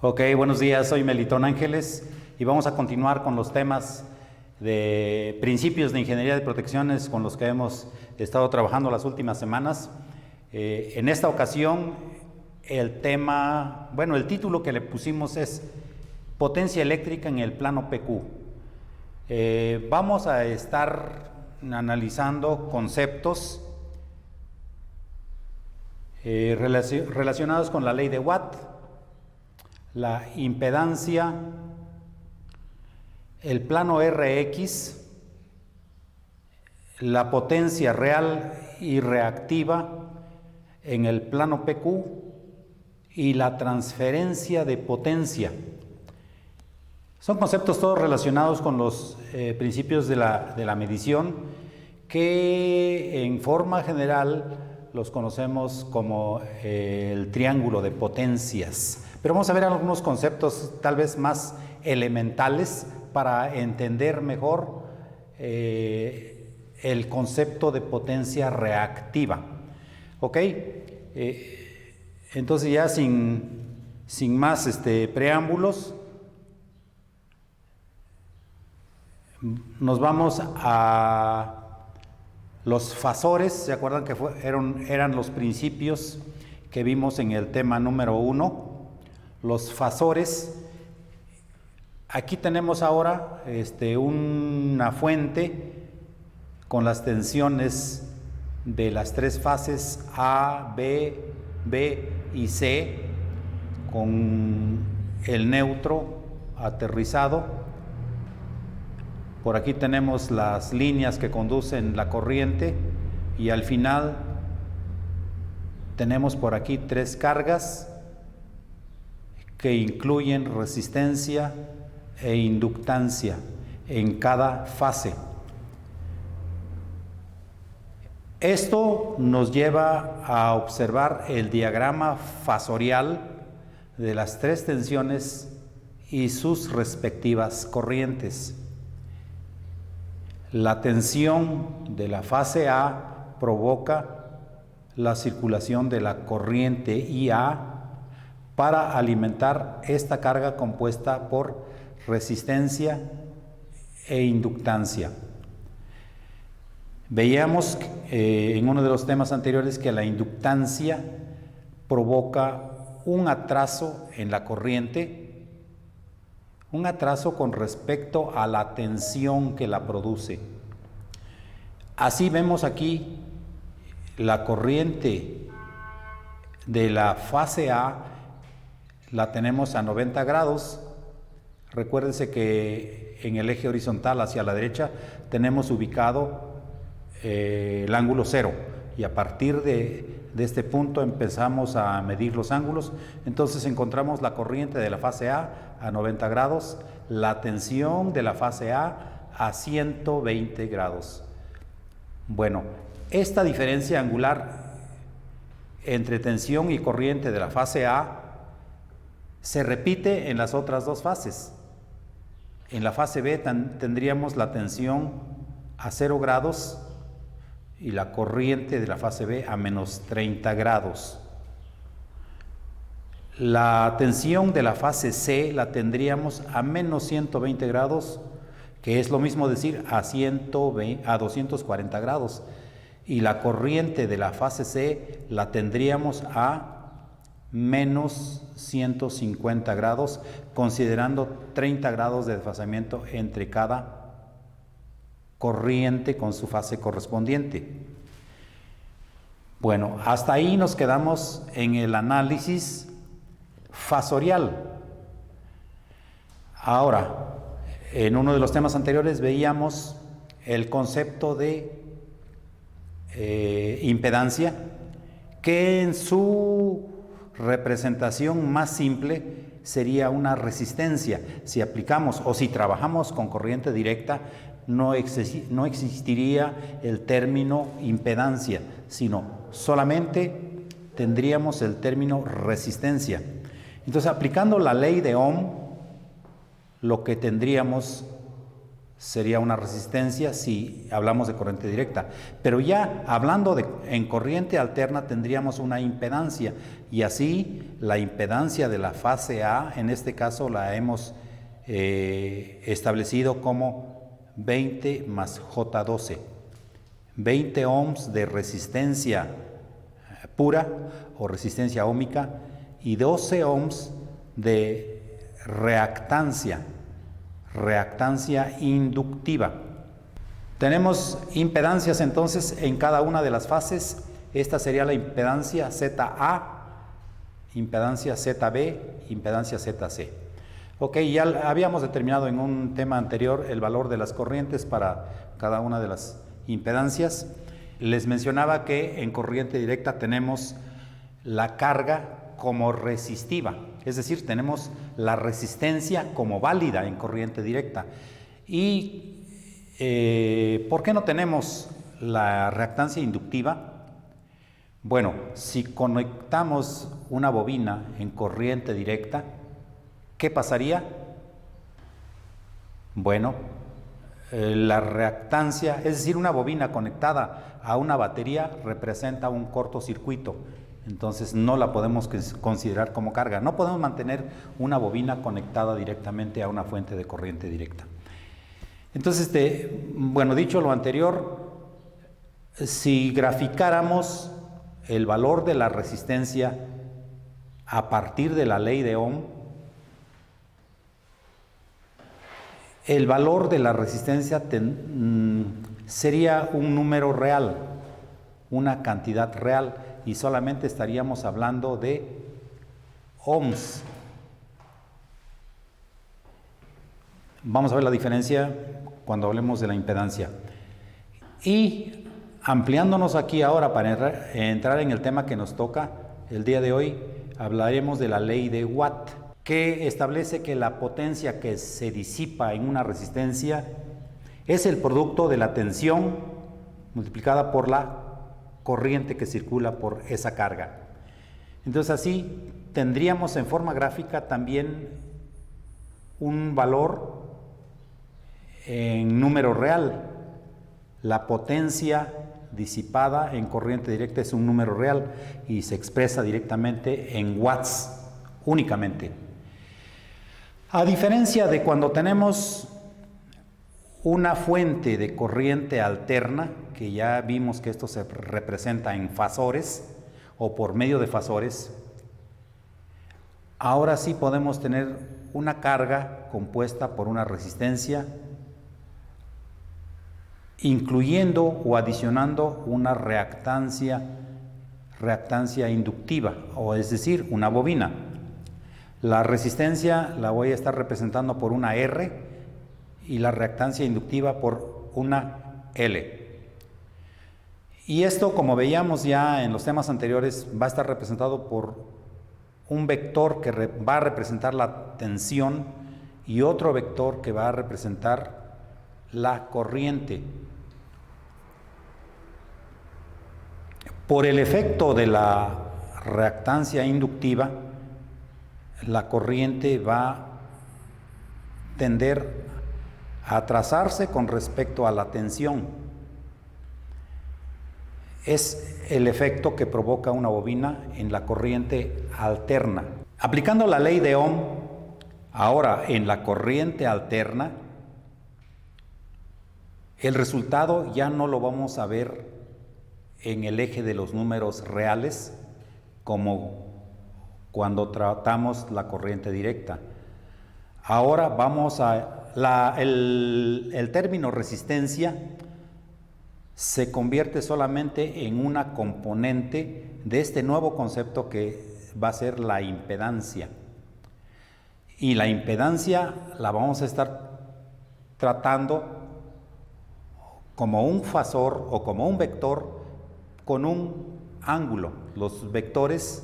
Ok, buenos días, soy Melitón Ángeles y vamos a continuar con los temas de principios de ingeniería de protecciones con los que hemos estado trabajando las últimas semanas. En esta ocasión el título que le pusimos es Potencia eléctrica en el plano PQ. Vamos a estar analizando conceptos relacionados con la ley de Watt, la impedancia, el plano RX, la potencia real y reactiva en el plano PQ y la transferencia de potencia. Son conceptos todos relacionados con los principios de la medición, que en forma general los conocemos como el triángulo de potencias. Pero vamos a ver algunos conceptos tal vez más elementales para entender mejor el concepto de potencia reactiva. ¿Ok? Entonces ya sin más preámbulos, nos vamos a los fasores. ¿Se acuerdan que eran los principios que vimos en el tema número 1? Los fasores. Aquí tenemos ahora una fuente con las tensiones de las tres fases A, B y C, con el neutro aterrizado. Por aquí tenemos las líneas que conducen la corriente y al final tenemos por aquí tres cargas que incluyen resistencia e inductancia en cada fase. Esto nos lleva a observar el diagrama fasorial de las tres tensiones y sus respectivas corrientes. La tensión de la fase A provoca la circulación de la corriente IA para alimentar esta carga compuesta por resistencia e inductancia. Veíamos en uno de los temas anteriores que la inductancia provoca un atraso en la corriente, un atraso con respecto a la tensión que la produce. Así vemos aquí la corriente de la fase A, la tenemos a 90 grados. Recuérdense que en el eje horizontal hacia la derecha tenemos ubicado el ángulo 0, y a partir de este punto empezamos a medir los ángulos. Entonces encontramos la corriente de la fase A 90 grados, la tensión de la fase A 120 grados. Bueno, esta diferencia angular entre tensión y corriente de la fase A se repite en las otras dos fases. En la fase B tendríamos la tensión a 0 grados y la corriente de la fase B a menos 30 grados. La tensión de la fase C la tendríamos a menos 120 grados, que es lo mismo decir a 240 grados. Y la corriente de la fase C la tendríamos a menos 150 grados, considerando 30 grados de desfasamiento entre cada corriente con su fase correspondiente. Bueno, hasta ahí nos quedamos en el análisis fasorial. Ahora, en uno de los temas anteriores veíamos el concepto de impedancia, que en su representación más simple sería una resistencia. Si aplicamos o si trabajamos con corriente directa, no existiría el término impedancia, sino solamente tendríamos el término resistencia. Entonces, aplicando la ley de Ohm, lo que tendríamos sería una resistencia si hablamos de corriente directa. Pero ya hablando en corriente alterna tendríamos una impedancia, y así la impedancia de la fase A, en este caso la hemos establecido como 20 más J12. 20 ohms de resistencia pura o resistencia óhmica y 12 ohms de reactancia inductiva. Tenemos impedancias entonces en cada una de las fases. Esta sería la impedancia ZA, impedancia ZB, impedancia ZC. Ok, ya habíamos determinado en un tema anterior el valor de las corrientes para cada una de las impedancias. Les mencionaba que en corriente directa tenemos la carga como resistiva, es decir, tenemos la resistencia como válida en corriente directa. ¿Y por qué no tenemos la reactancia inductiva? Bueno, si conectamos una bobina en corriente directa, ¿qué pasaría? Bueno, la reactancia, es decir, una bobina conectada a una batería representa un cortocircuito. Entonces no la podemos considerar como carga. No podemos mantener una bobina conectada directamente a una fuente de corriente directa. Entonces, bueno, dicho lo anterior, si graficáramos el valor de la resistencia a partir de la ley de Ohm, el valor de la resistencia sería un número real, una cantidad real, y solamente estaríamos hablando de ohms. Vamos a ver la diferencia cuando hablemos de la impedancia. Y ampliándonos aquí ahora para entrar en el tema que nos toca el día de hoy, hablaremos de la ley de Watt, que establece que la potencia que se disipa en una resistencia es el producto de la tensión multiplicada por la corriente que circula por esa carga. Entonces así tendríamos en forma gráfica también un valor en número real. La potencia disipada en corriente directa es un número real y se expresa directamente en watts únicamente. A diferencia de cuando tenemos una fuente de corriente alterna, que ya vimos que esto se representa en fasores o por medio de fasores, ahora sí podemos tener una carga compuesta por una resistencia, incluyendo o adicionando una reactancia inductiva, o es decir, una bobina. La resistencia la voy a estar representando por una R y la reactancia inductiva por una L. Y esto, como veíamos ya en los temas anteriores, va a estar representado por un vector que va a representar la tensión y otro vector que va a representar la corriente. Por el efecto de la reactancia inductiva, la corriente va a tender a atrasarse con respecto a la tensión. Es el efecto que provoca una bobina en la corriente alterna. Aplicando la ley de Ohm, ahora en la corriente alterna, el resultado ya no lo vamos a ver en el eje de los números reales como cuando tratamos la corriente directa. Ahora vamos a el término resistencia se convierte solamente en una componente de este nuevo concepto que va a ser la impedancia. Y la impedancia la vamos a estar tratando como un fasor o como un vector con un ángulo. Los vectores,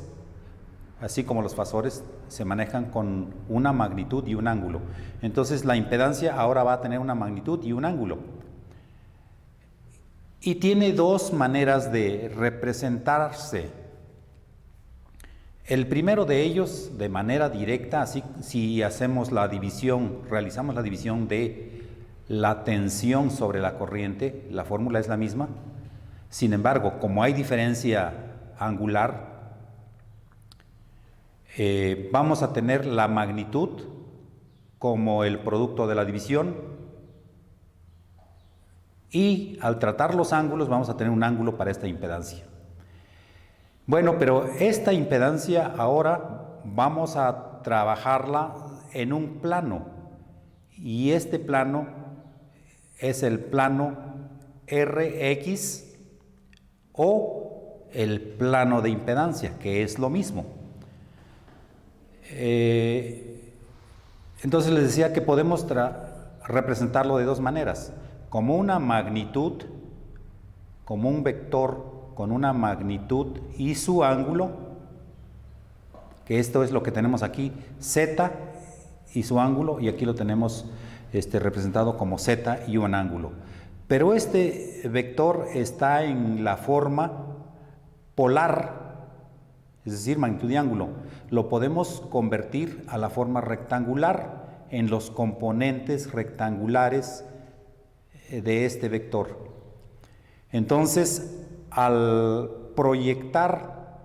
así como los fasores, se manejan con una magnitud y un ángulo. Entonces la impedancia ahora va a tener una magnitud y un ángulo. Y tiene dos maneras de representarse. El primero de ellos, de manera directa, así si hacemos la división, realizamos la división de la tensión sobre la corriente, la fórmula es la misma. Sin embargo, como hay diferencia angular, vamos a tener la magnitud como el producto de la división, y al tratar los ángulos vamos a tener un ángulo para esta impedancia. Bueno, pero esta impedancia ahora vamos a trabajarla en un plano, y este plano es el plano Rx o el plano de impedancia, que es lo mismo. Entonces les decía que podemos representarlo de dos maneras: como una magnitud, como un vector con una magnitud y su ángulo, que esto es lo que tenemos aquí, z y su ángulo, y aquí lo tenemos representado como z y un ángulo. Pero este vector está en la forma polar, es decir, magnitud y ángulo. Lo podemos convertir a la forma rectangular en los componentes rectangulares de este vector. Entonces, al proyectar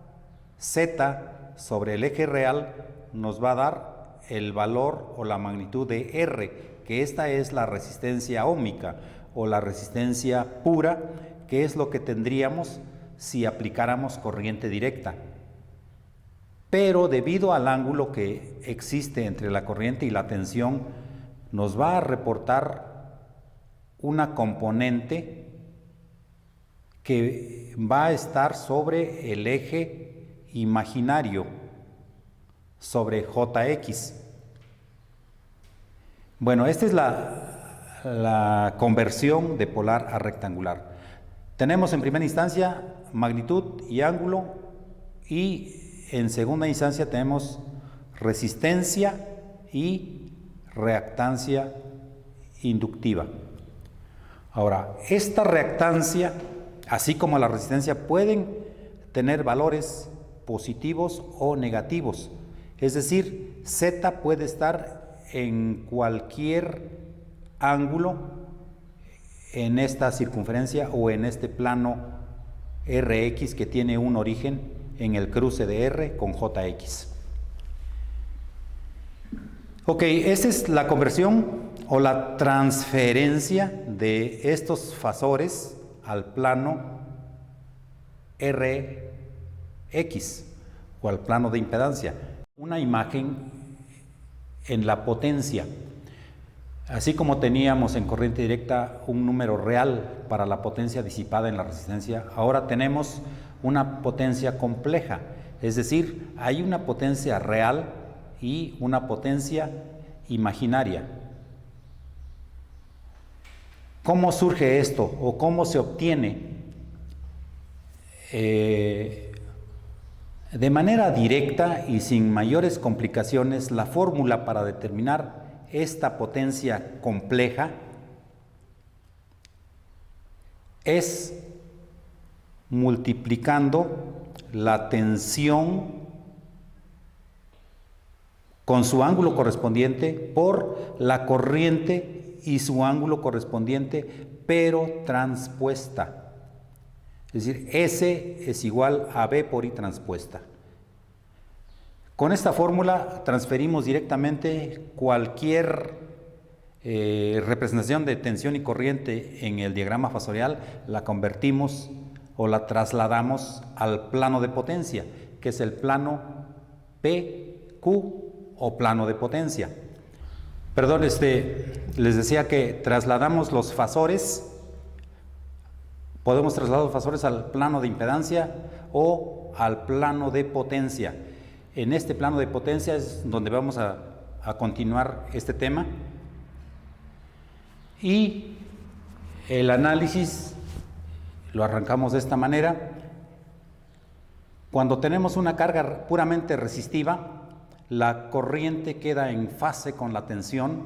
z sobre el eje real, nos va a dar el valor o la magnitud de R, que esta es la resistencia óhmica o la resistencia pura, que es lo que tendríamos si aplicáramos corriente directa. Pero debido al ángulo que existe entre la corriente y la tensión, nos va a reportar una componente que va a estar sobre el eje imaginario, sobre Jx. Bueno, esta es la conversión de polar a rectangular. Tenemos en primera instancia magnitud y ángulo, y en segunda instancia tenemos resistencia y reactancia inductiva. Ahora, esta reactancia, así como la resistencia, pueden tener valores positivos o negativos. Es decir, Z puede estar en cualquier ángulo en esta circunferencia o en este plano Rx, que tiene un origen en el cruce de R con Jx. Ok, esta es la conversión o la transferencia de estos fasores al plano Rx o al plano de impedancia. Una imagen en la potencia. Así como teníamos en corriente directa un número real para la potencia disipada en la resistencia, ahora tenemos una potencia compleja, es decir, hay una potencia real y una potencia imaginaria. ¿Cómo surge esto o cómo se obtiene? De manera directa y sin mayores complicaciones, la fórmula para determinar esta potencia compleja es multiplicando la tensión con su ángulo correspondiente por la corriente y su ángulo correspondiente, pero transpuesta. Es decir, S es igual a B por I transpuesta. Con esta fórmula transferimos directamente cualquier representación de tensión y corriente en el diagrama fasorial, la convertimos o la trasladamos al plano de potencia, que es el plano PQ o plano de potencia. Perdón, les decía que trasladamos los fasores, podemos trasladar los fasores al plano de impedancia o al plano de potencia. En este plano de potencia es donde vamos a continuar este tema, y el análisis lo arrancamos de esta manera. Cuando tenemos una carga puramente resistiva, la corriente queda en fase con la tensión,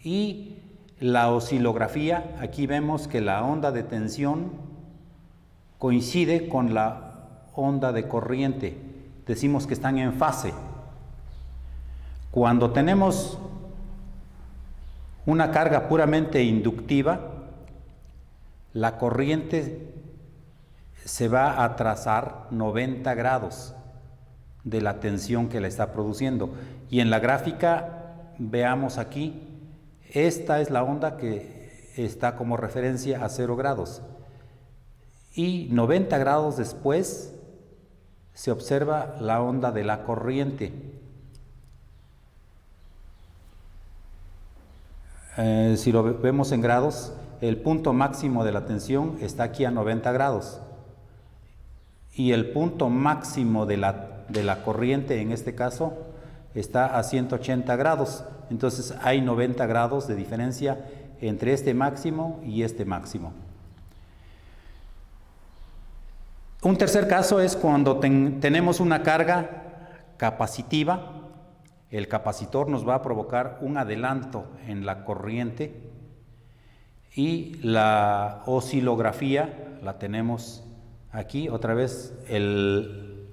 y la oscilografía, aquí vemos que la onda de tensión coincide con la onda de corriente, decimos que están en fase. Cuando tenemos una carga puramente inductiva, la corriente se va a trazar 90 grados de la tensión que la está produciendo. Y en la gráfica, veamos aquí, esta es la onda que está como referencia a 0 grados. Y 90 grados después se observa la onda de la corriente. Si lo vemos en grados, el punto máximo de la tensión está aquí a 90 grados. Y el punto máximo de la corriente, en este caso, está a 180 grados. Entonces hay 90 grados de diferencia entre este máximo y este máximo. Un tercer caso es cuando tenemos una carga capacitiva. El capacitor nos va a provocar un adelanto en la corriente y la oscilografía la tenemos aquí. Otra vez el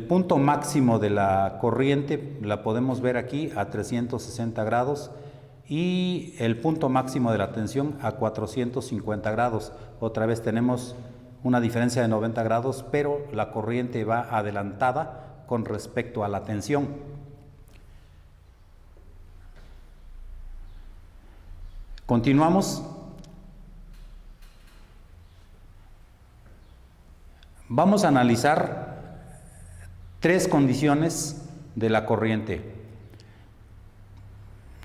punto máximo de la corriente la podemos ver aquí a 360 grados y el punto máximo de la tensión a 450 grados. Otra vez tenemos una diferencia de 90 grados, pero la corriente va adelantada con respecto a la tensión. Continuamos. Vamos a analizar tres condiciones de la corriente.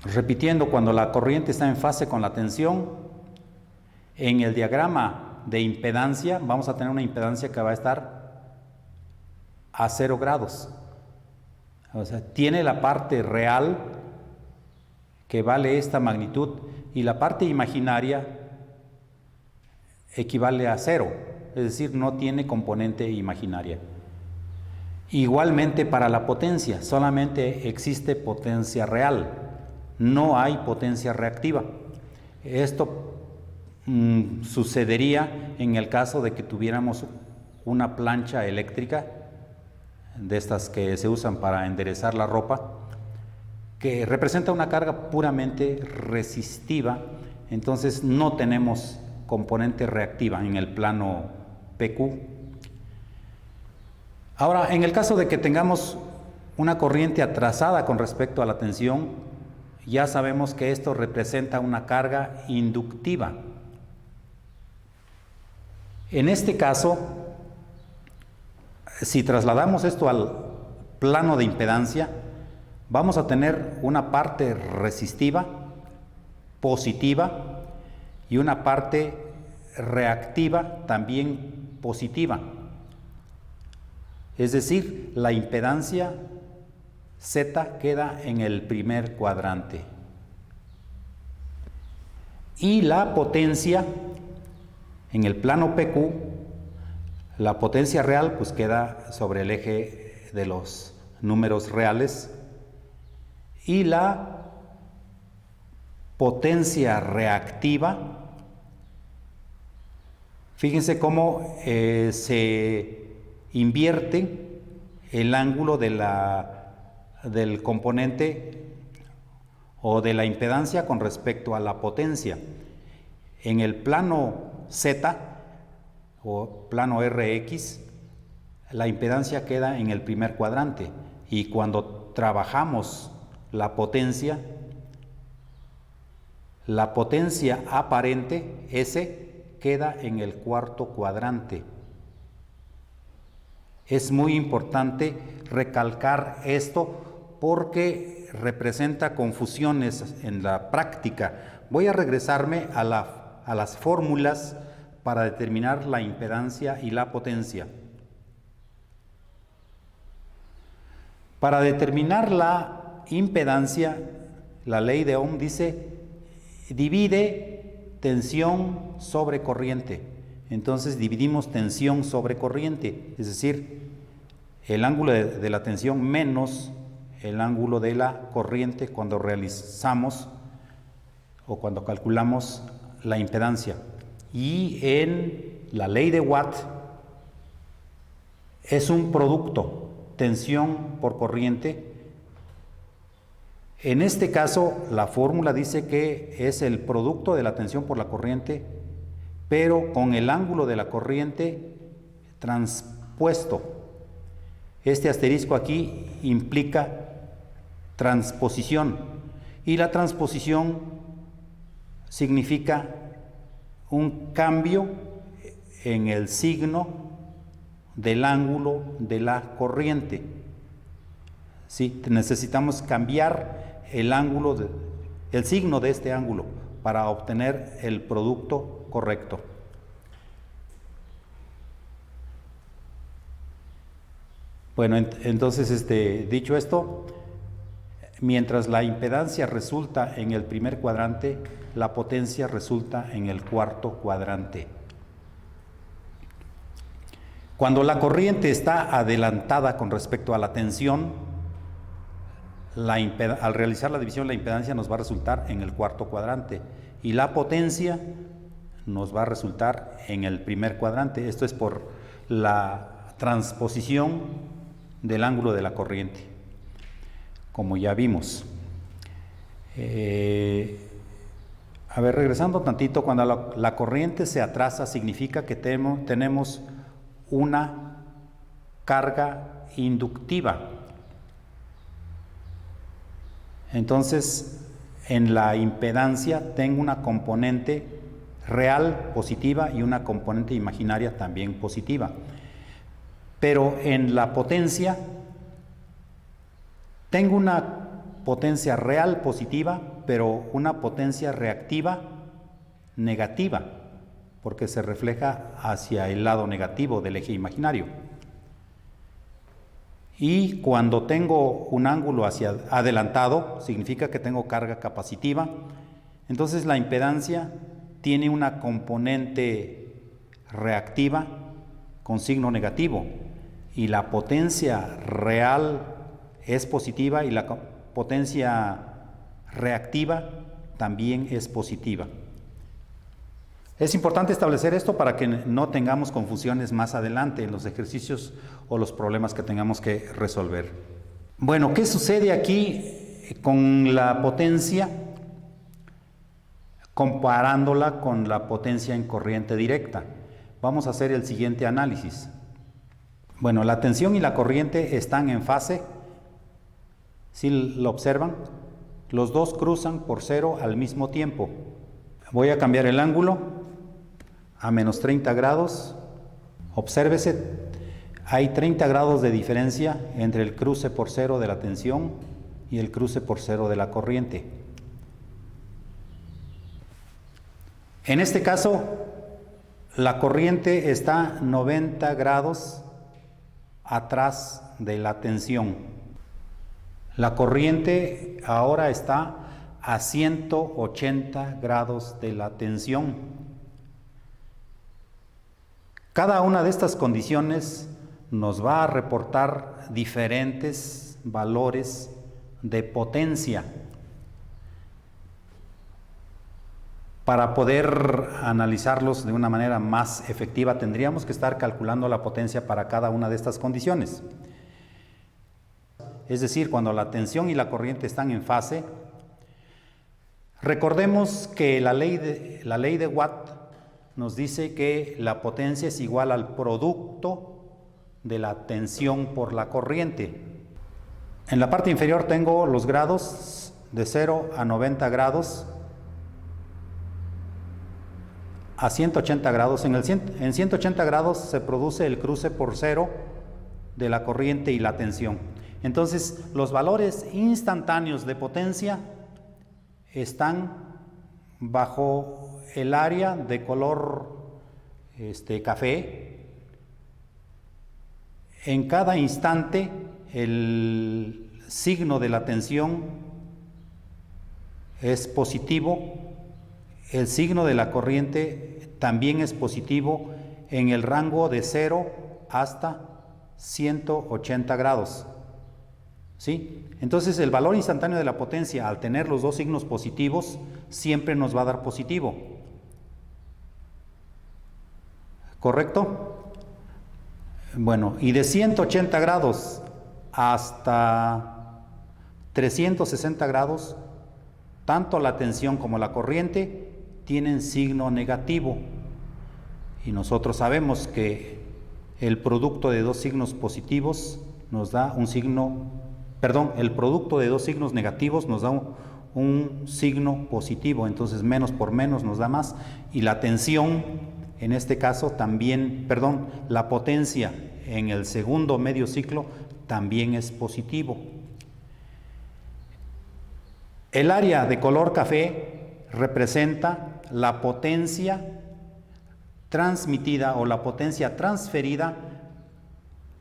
Repitiendo, cuando la corriente está en fase con la tensión, en el diagrama de impedancia vamos a tener una impedancia que va a estar a 0 grados. O sea, tiene la parte real que vale esta magnitud y la parte imaginaria equivale a 0, es decir, no tiene componente imaginaria. Igualmente para la potencia, solamente existe potencia real, no hay potencia reactiva. Esto sucedería en el caso de que tuviéramos una plancha eléctrica, de estas que se usan para enderezar la ropa, que representa una carga puramente resistiva, entonces no tenemos componente reactiva en el plano PQ. Ahora, en el caso de que tengamos una corriente atrasada con respecto a la tensión, ya sabemos que esto representa una carga inductiva. En este caso, si trasladamos esto al plano de impedancia, vamos a tener una parte resistiva, positiva, y una parte reactiva, también positiva. Es decir, la impedancia Z queda en el primer cuadrante. Y la potencia, en el plano PQ, la potencia real pues queda sobre el eje de los números reales y la potencia reactiva, fíjense cómo se invierte el ángulo del componente o de la impedancia con respecto a la potencia. En el plano Z o plano RX, la impedancia queda en el primer cuadrante y cuando trabajamos la potencia aparente, S, queda en el cuarto cuadrante. Es muy importante recalcar esto porque representa confusiones en la práctica. Voy a regresarme a las fórmulas para determinar la impedancia y la potencia. Para determinar la impedancia, la ley de Ohm dice divide tensión sobre corriente. Entonces dividimos tensión sobre corriente, es decir, el ángulo de la tensión menos el ángulo de la corriente cuando realizamos o cuando calculamos la impedancia. Y en la ley de Watt es un producto, tensión por corriente, En este caso, la fórmula dice que es el producto de la tensión por la corriente, pero con el ángulo de la corriente transpuesto. Este asterisco aquí implica transposición, y la transposición significa un cambio en el signo del ángulo de la corriente. Sí, necesitamos cambiar el signo de este ángulo para obtener el producto correcto. Bueno, entonces, dicho esto, mientras la impedancia resulta en el primer cuadrante, la potencia resulta en el cuarto cuadrante. Cuando la corriente está adelantada con respecto a la tensión, al realizar la división, la impedancia nos va a resultar en el cuarto cuadrante y la potencia nos va a resultar en el primer cuadrante. Esto es por la transposición del ángulo de la corriente, como ya vimos. A ver, regresando tantito, cuando la corriente se atrasa, significa que tenemos una carga inductiva. Entonces, en la impedancia tengo una componente real positiva y una componente imaginaria también positiva. Pero en la potencia tengo una potencia real positiva, pero una potencia reactiva negativa, porque se refleja hacia el lado negativo del eje imaginario. Y cuando tengo un ángulo hacia adelantado, significa que tengo carga capacitiva. Entonces la impedancia tiene una componente reactiva con signo negativo, y la potencia real es positiva y la potencia reactiva también es positiva. Es importante establecer esto para que no tengamos confusiones más adelante en los ejercicios o los problemas que tengamos que resolver. Bueno, ¿qué sucede aquí con la potencia comparándola con la potencia en corriente directa? Vamos a hacer el siguiente análisis. Bueno, la tensión y la corriente están en fase. ¿Sí lo observan? Los dos cruzan por cero al mismo tiempo. Voy a cambiar el ángulo a menos 30 grados. Obsérvese, hay 30 grados de diferencia entre el cruce por cero de la tensión y el cruce por cero de la corriente. En este caso, la corriente está 90 grados atrás de la tensión. La corriente ahora está a 180 grados de la tensión. Cada una de estas condiciones nos va a reportar diferentes valores de potencia. Para poder analizarlos de una manera más efectiva, tendríamos que estar calculando la potencia para cada una de estas condiciones. Es decir, cuando la tensión y la corriente están en fase, recordemos que la ley de Watt nos dice que la potencia es igual al producto de la tensión por la corriente. En la parte inferior tengo los grados de 0 a 90 grados, a 180 grados. En 180 grados se produce el cruce por cero de la corriente y la tensión. Entonces, los valores instantáneos de potencia están bajo el área de color café. En cada instante, el signo de la tensión es positivo. El signo de la corriente también es positivo en el rango de 0 hasta 180 grados. ¿Sí? Entonces el valor instantáneo de la potencia, al tener los dos signos positivos, siempre nos va a dar positivo. ¿Correcto? Bueno, y de 180 grados hasta 360 grados, tanto la tensión como la corriente tienen signo negativo. Y nosotros sabemos que el producto de dos signos positivos nos da un signo, el producto de dos signos negativos nos da un signo positivo, entonces menos por menos nos da más, y la tensión, en este caso también, la potencia en el segundo medio ciclo también es positivo. El área de color café representa la potencia transmitida o la potencia transferida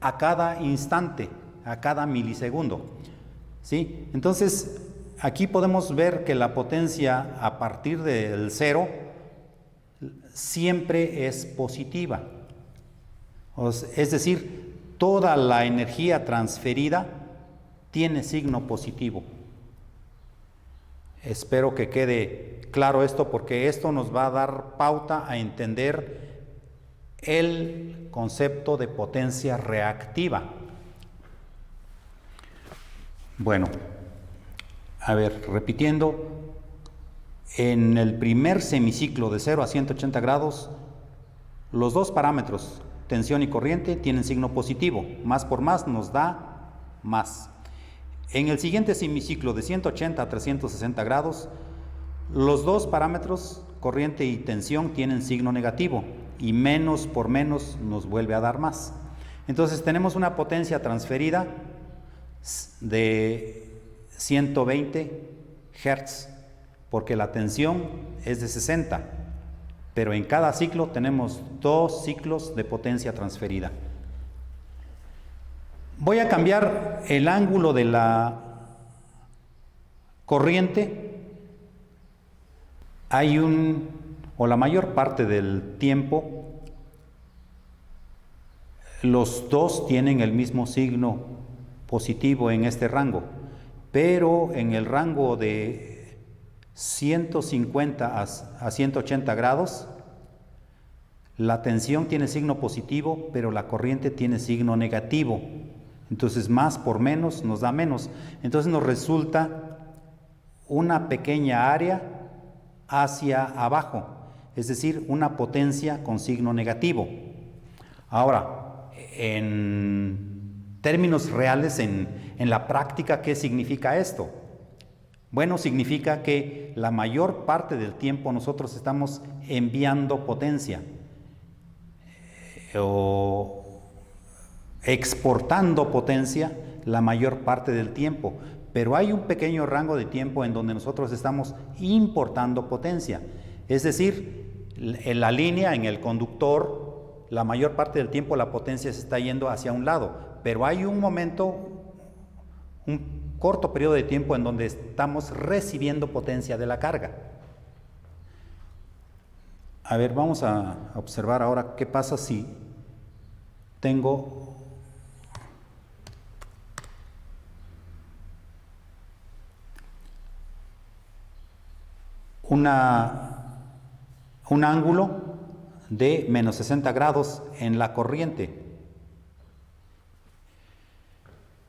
a cada instante, a cada milisegundo, ¿sí? Entonces, aquí podemos ver que la potencia a partir del cero siempre es positiva. Es decir, toda la energía transferida tiene signo positivo. Espero que quede claro esto, porque esto nos va a dar pauta a entender el concepto de potencia reactiva. Bueno, a ver, repitiendo, en el primer semiciclo de 0 a 180 grados, los dos parámetros, tensión y corriente, tienen signo positivo. Más por más nos da más. En el siguiente semiciclo de 180 a 360 grados, los dos parámetros, corriente y tensión, tienen signo negativo, y menos por menos nos vuelve a dar más. Entonces tenemos una potencia transferida de 120 Hz, porque la tensión es de 60, pero en cada ciclo tenemos dos ciclos de potencia transferida. Voy a cambiar el ángulo de la corriente. La mayor parte del tiempo, los dos tienen el mismo signo positivo en este rango, pero en el rango de 150 a 180 grados, la tensión tiene signo positivo, pero la corriente tiene signo negativo. Entonces, más por menos nos da menos. Entonces nos resulta una pequeña área hacia abajo, es decir, una potencia con signo negativo. Ahora, en términos reales, en la práctica, ¿qué significa esto? Bueno, significa que la mayor parte del tiempo nosotros estamos enviando potencia o exportando potencia la mayor parte del tiempo, pero hay un pequeño rango de tiempo en donde nosotros estamos importando potencia. Es decir, en la línea, en el conductor, la mayor parte del tiempo la potencia se está yendo hacia un lado, pero hay un momento, un corto periodo de tiempo en donde estamos recibiendo potencia de la carga. A ver, vamos a observar ahora qué pasa si tengo un ángulo de menos 60 grados en la corriente.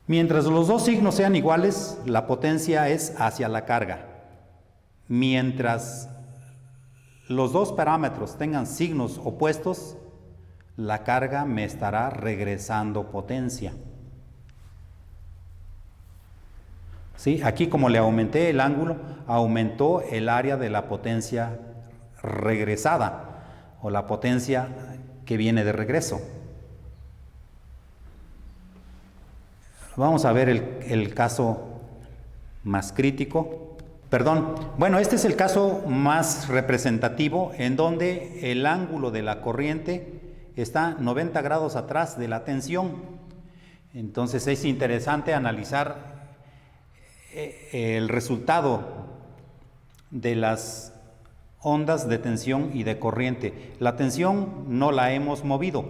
Mientras los dos signos sean iguales, la potencia es hacia la carga. Mientras los dos parámetros tengan signos opuestos, la carga me estará regresando potencia. ¿Sí? Aquí, como le aumenté el ángulo, aumentó el área de la potencia regresada o la potencia que viene de regreso. Vamos a ver el caso más crítico. Bueno, este es el caso más representativo, en donde el ángulo de la corriente está 90 grados atrás de la tensión. Entonces es interesante analizar el resultado de las ondas de tensión y de corriente. La tensión no la hemos movido,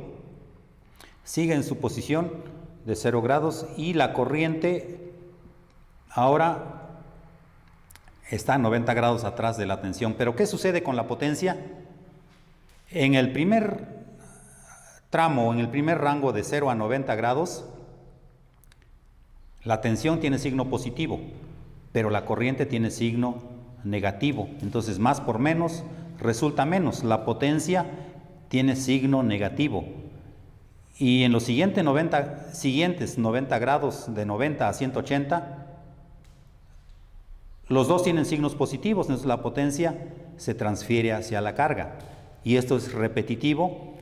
sigue en su posición de 0 grados, y la corriente ahora está a 90 grados atrás de la tensión. Pero ¿qué sucede con la potencia? En el primer tramo, en el primer rango de 0 a 90 grados, la tensión tiene signo positivo, pero la corriente tiene signo negativo. Entonces, más por menos resulta menos. La potencia tiene signo negativo. Y en los siguientes 90 grados, de 90 a 180, los dos tienen signos positivos, entonces la potencia se transfiere hacia la carga. Y esto es repetitivo.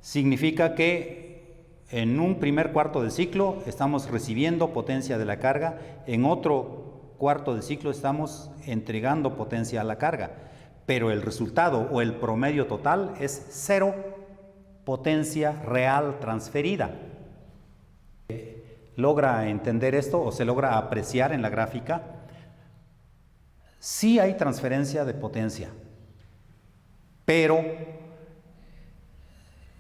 Significa que en un primer cuarto de ciclo estamos recibiendo potencia de la carga, en otro cuarto de ciclo estamos entregando potencia a la carga, pero el resultado o el promedio total es 0 potencia real transferida. ¿Logra entender esto o se logra apreciar en la gráfica? Sí hay transferencia de potencia, pero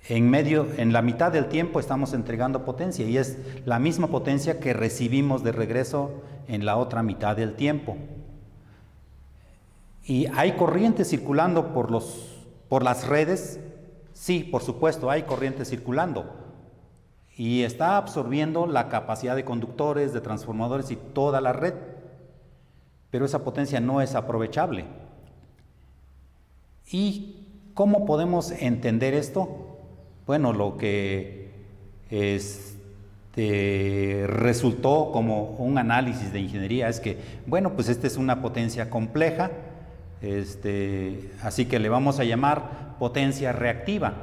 en la mitad del tiempo estamos entregando potencia y es la misma potencia que recibimos de regreso en la otra mitad del tiempo. ¿Y hay corriente circulando por las redes? Sí, por supuesto, hay corriente circulando y está absorbiendo la capacidad de conductores, de transformadores y toda la red, pero esa potencia no es aprovechable. ¿Y cómo podemos entender esto? Bueno, lo que resultó como un análisis de ingeniería es que, bueno, pues esta es una potencia compleja, así que le vamos a llamar potencia reactiva.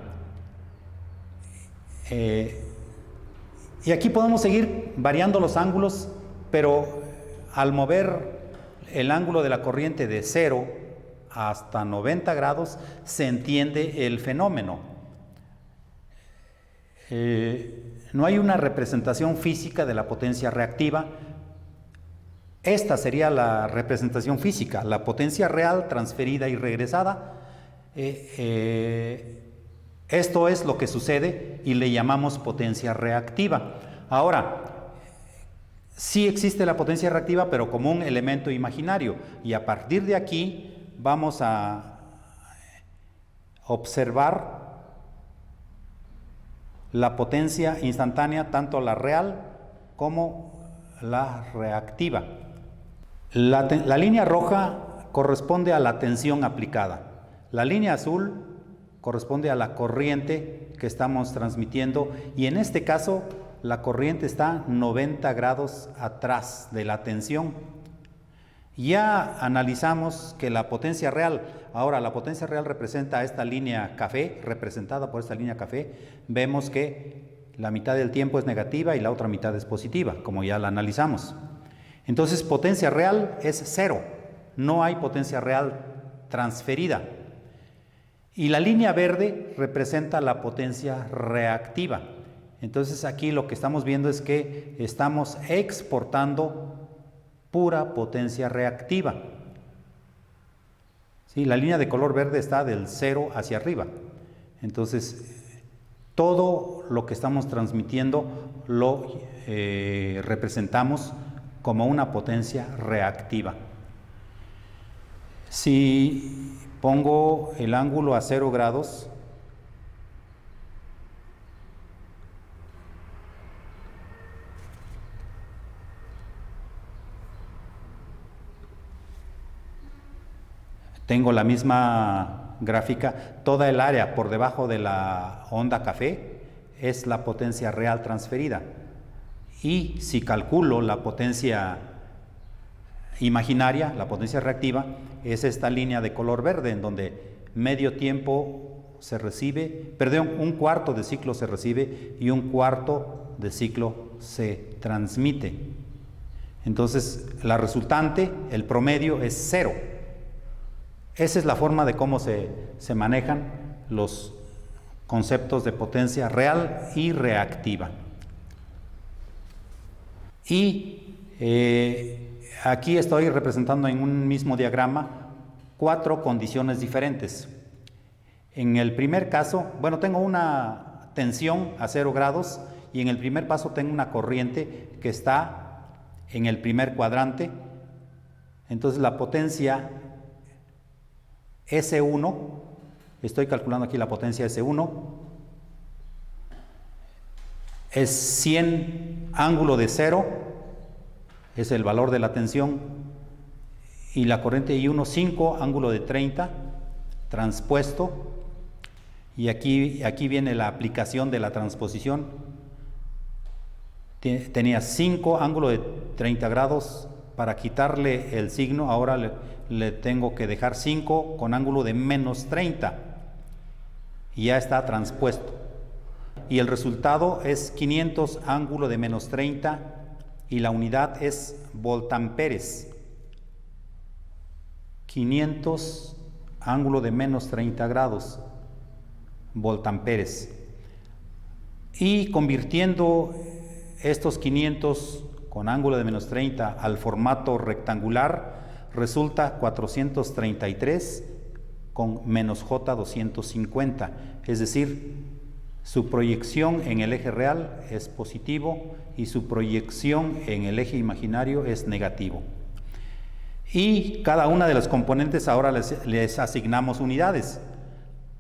Y aquí podemos seguir variando los ángulos, pero al mover el ángulo de la corriente de 0 hasta 90 grados se entiende el fenómeno. No hay una representación física de la potencia reactiva. Esta sería la representación física, la potencia real transferida y regresada. Esto es lo que sucede y le llamamos potencia reactiva. Ahora, sí existe la potencia reactiva, pero como un elemento imaginario, y a partir de aquí vamos a observar la potencia instantánea, tanto la real como la reactiva. La línea roja corresponde a la tensión aplicada. La línea azul corresponde a la corriente que estamos transmitiendo y en este caso la corriente está 90 grados atrás de la tensión. Ya analizamos que la potencia real, ahora la potencia real representa esta línea café, representada por esta línea café, vemos que la mitad del tiempo es negativa y la otra mitad es positiva, como ya la analizamos. Entonces potencia real es 0, no hay potencia real transferida. Y la línea verde representa la potencia reactiva. Entonces aquí lo que estamos viendo es que estamos exportando pura potencia reactiva. ¿Sí? La línea de color verde está del 0 hacia arriba. Entonces, todo lo que estamos transmitiendo lo representamos como una potencia reactiva. Si pongo el ángulo a 0 grados, tengo la misma gráfica, toda el área por debajo de la onda café es la potencia real transferida. Y si calculo la potencia imaginaria, la potencia reactiva, es esta línea de color verde en donde medio tiempo se recibe, un cuarto de ciclo se recibe y un cuarto de ciclo se transmite. Entonces, la resultante, el promedio es 0. Esa es la forma de cómo se manejan los conceptos de potencia real y reactiva. Y aquí estoy representando en un mismo diagrama 4 condiciones diferentes. En el primer caso, bueno, tengo una tensión a 0 grados y en el primer paso tengo una corriente que está en el primer cuadrante. Entonces la potencia S1, estoy calculando aquí la potencia S1, es 100 ángulo de 0, es el valor de la tensión, y la corriente I1 5, ángulo de 30, transpuesto, y aquí viene la aplicación de la transposición. Tenía 5, ángulo de 30 grados, para quitarle el signo, ahora le tengo que dejar 5 con ángulo de menos 30, y ya está transpuesto. Y el resultado es 500 ángulo de menos 30, y la unidad es voltamperes. 500 ángulo de menos 30 grados, voltamperes. Y convirtiendo estos 500 con ángulo de menos 30 al formato rectangular, resulta 433 con menos J 250, es decir, su proyección en el eje real es positivo y su proyección en el eje imaginario es negativo. Y cada una de las componentes ahora les asignamos unidades.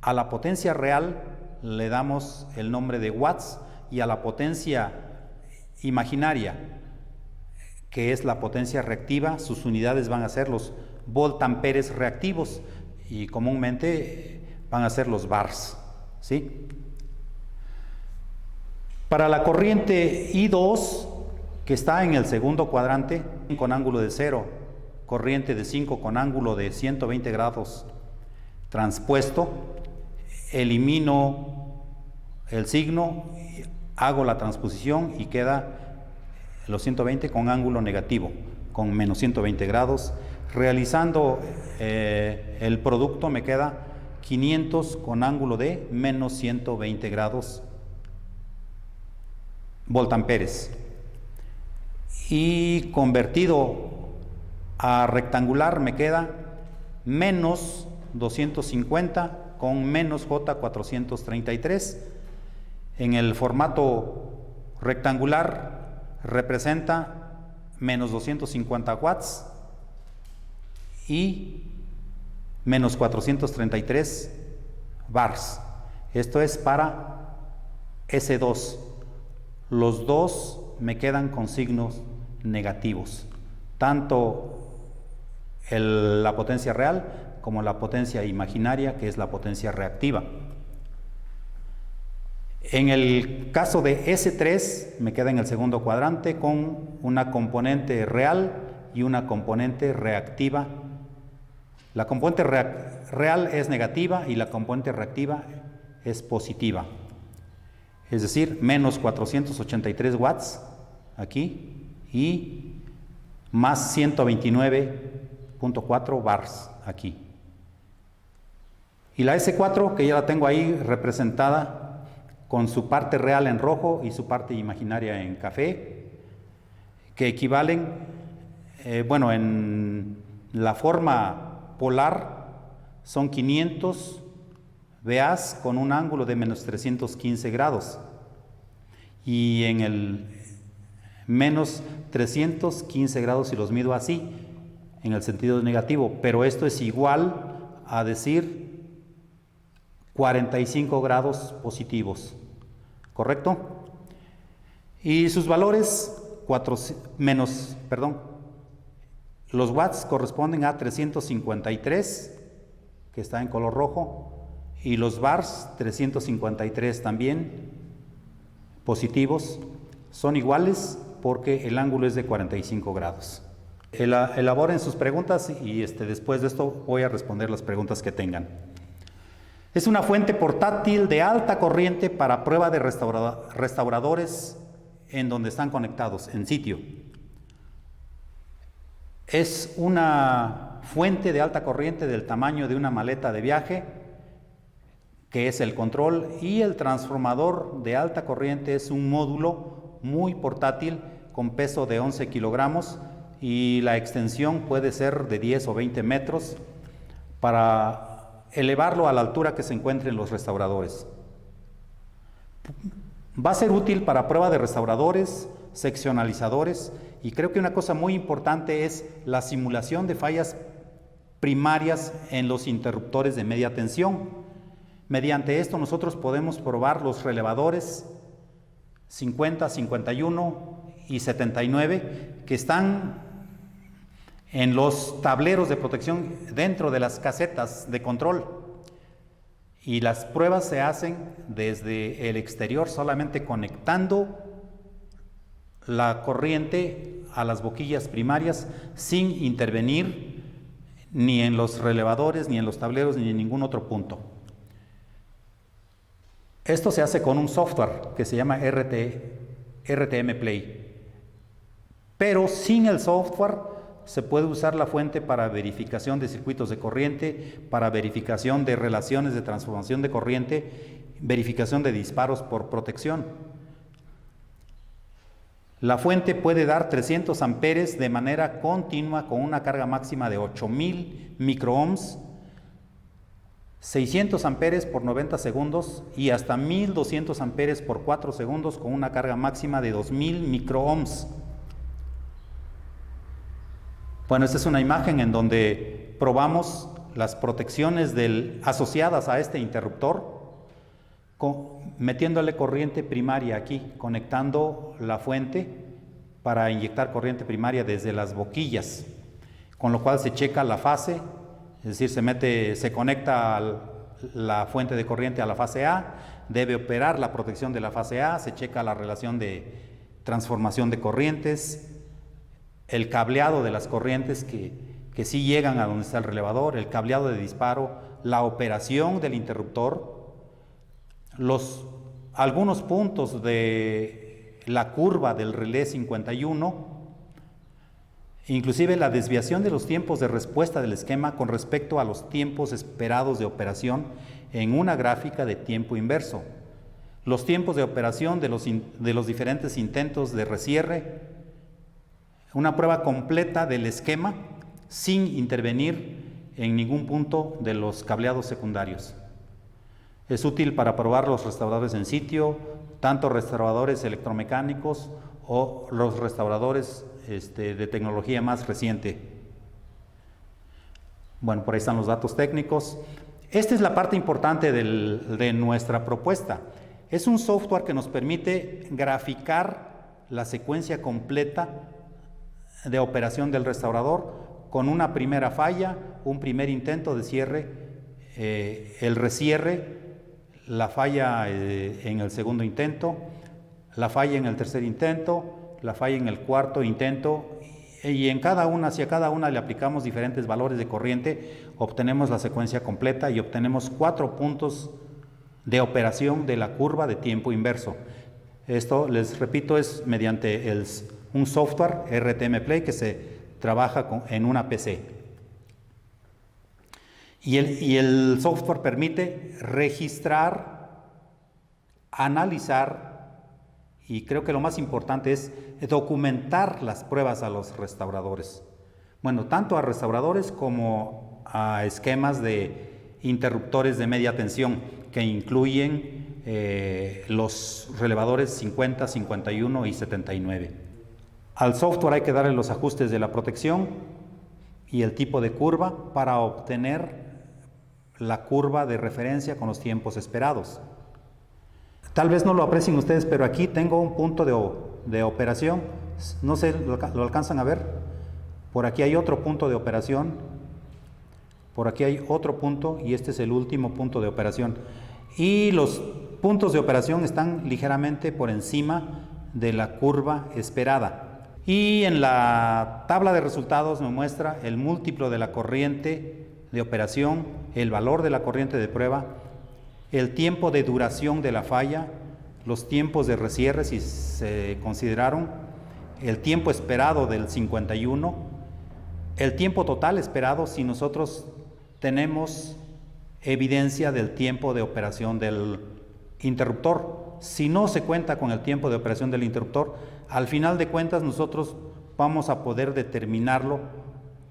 A la potencia real le damos el nombre de watts, y a la potencia imaginaria, que es la potencia reactiva, sus unidades van a ser los voltamperes reactivos, y comúnmente van a ser los bars, ¿sí? Para la corriente I2, que está en el segundo cuadrante, con ángulo de 0, corriente de 5 con ángulo de 120 grados transpuesto, elimino el signo, hago la transposición y queda los 120 con ángulo negativo, con menos 120 grados. Realizando el producto me queda 500 con ángulo de menos 120 grados voltamperes. Y convertido a rectangular me queda menos 250 con menos J 433. En el formato rectangular representa menos 250 watts y menos 433 bars. Esto es para S2. Los dos me quedan con signos negativos, tanto la potencia real como la potencia imaginaria, que es la potencia reactiva. En el caso de S3 me queda en el segundo cuadrante con una componente real y una componente reactiva. La componente real es negativa y la componente reactiva es positiva, es decir, menos 483 watts aquí y más 129.4 bars aquí. Y la S4, que ya la tengo ahí representada con su parte real en rojo y su parte imaginaria en café, que equivalen, en la forma polar son 500 VAs con un ángulo de menos 315 grados, y en el menos 315 grados si los mido así, en el sentido negativo, pero esto es igual a decir 45 grados positivos, ¿correcto? Y sus valores, los watts corresponden a 353, que está en color rojo, y los bars 353 también positivos, son iguales porque el ángulo es de 45 grados. Elaboren sus preguntas y después de esto voy a responder las preguntas que tengan. Es una fuente portátil de alta corriente para prueba de restauradores en donde están conectados en sitio. Es una fuente de alta corriente del tamaño de una maleta de viaje, que es el control, y el transformador de alta corriente es un módulo muy portátil con peso de 11 kilogramos y la extensión puede ser de 10 o 20 metros para elevarlo a la altura que se encuentren los restauradores. Va a ser útil para prueba de restauradores, seccionalizadores, y creo que una cosa muy importante es la simulación de fallas primarias en los interruptores de media tensión. Mediante esto nosotros podemos probar los relevadores 50, 51 y 79 que están en los tableros de protección dentro de las casetas de control. Y las pruebas se hacen desde el exterior, solamente conectando la corriente a las boquillas primarias sin intervenir ni en los relevadores, ni en los tableros, ni en ningún otro punto. Esto se hace con un software que se llama RTM Play. Pero sin el software se puede usar la fuente para verificación de circuitos de corriente, para verificación de relaciones de transformación de corriente, verificación de disparos por protección. La fuente puede dar 300 amperes de manera continua con una carga máxima de 8000 microohms, 600 amperes por 90 segundos y hasta 1200 amperes por 4 segundos con una carga máxima de 2000 microohms. Bueno, esta es una imagen en donde probamos las protecciones asociadas a este interruptor, metiéndole corriente primaria aquí, conectando la fuente para inyectar corriente primaria desde las boquillas, con lo cual se checa la fase, es decir, se conecta la fuente de corriente a la fase A, debe operar la protección de la fase A, se checa la relación de transformación de corrientes, el cableado de las corrientes que sí llegan a donde está el relevador, el cableado de disparo, la operación del interruptor, algunos puntos de la curva del relé 51, inclusive la desviación de los tiempos de respuesta del esquema con respecto a los tiempos esperados de operación en una gráfica de tiempo inverso, los tiempos de operación de los diferentes intentos de recierre, una prueba completa del esquema sin intervenir en ningún punto de los cableados secundarios. Es útil para probar los restauradores en sitio, tanto restauradores electromecánicos o los restauradores de tecnología más reciente. Bueno, por ahí están los datos técnicos. Esta es la parte importante de nuestra propuesta. Es un software que nos permite graficar la secuencia completa de operación del restaurador con una primera falla, un primer intento de cierre, el recierre, la falla en el segundo intento, la falla en el tercer intento, la falla en el cuarto intento, y hacia cada una le aplicamos diferentes valores de corriente, obtenemos la secuencia completa y obtenemos 4 puntos de operación de la curva de tiempo inverso. Esto, les repito, es mediante un software RTM Play que se trabaja en una PC. Y el software permite registrar, analizar y creo que lo más importante es documentar las pruebas a los restauradores. Bueno, tanto a restauradores como a esquemas de interruptores de media tensión que incluyen los relevadores 50, 51 y 79. Al software hay que darle los ajustes de la protección y el tipo de curva para obtener la curva de referencia con los tiempos esperados. Tal vez no lo aprecien ustedes, pero aquí tengo un punto de operación. No sé, ¿lo alcanzan a ver? Por aquí hay otro punto de operación. Por aquí hay otro punto y este es el último punto de operación. Y los puntos de operación están ligeramente por encima de la curva esperada. Y en la tabla de resultados me muestra el múltiplo de la corriente de operación, el valor de la corriente de prueba, el tiempo de duración de la falla, los tiempos de recierre si se consideraron, el tiempo esperado del 51, el tiempo total esperado si nosotros tenemos evidencia del tiempo de operación del interruptor. Si no se cuenta con el tiempo de operación del interruptor, al final de cuentas nosotros vamos a poder determinarlo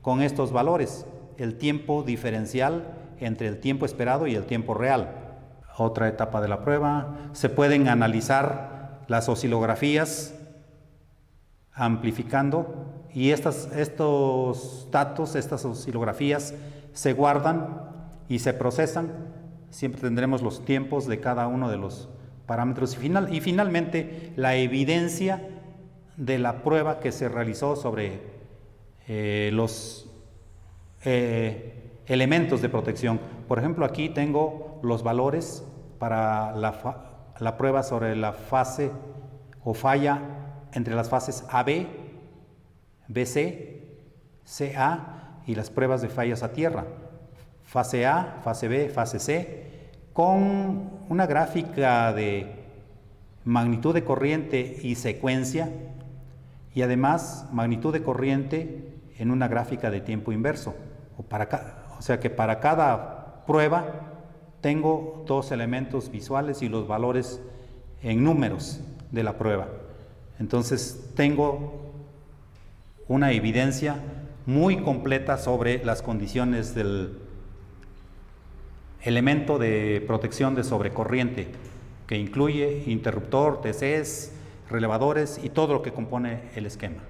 con estos valores, el tiempo diferencial entre el tiempo esperado y el tiempo real. Otra etapa de la prueba, se pueden analizar las oscilografías amplificando y estos datos, estas oscilografías se guardan y se procesan. Siempre tendremos los tiempos de cada uno de los parámetros y finalmente la evidencia de la prueba que se realizó sobre los elementos de protección. Por ejemplo, aquí tengo los valores para la prueba sobre la fase o falla entre las fases AB, BC, CA y las pruebas de fallas a tierra. Fase A, fase B, fase C, con una gráfica de magnitud de corriente y secuencia, y además magnitud de corriente en una gráfica de tiempo inverso. O sea que para cada prueba tengo dos elementos visuales y los valores en números de la prueba. Entonces tengo una evidencia muy completa sobre las condiciones del elemento de protección de sobrecorriente, que incluye interruptor, TCs, relevadores y todo lo que compone el esquema.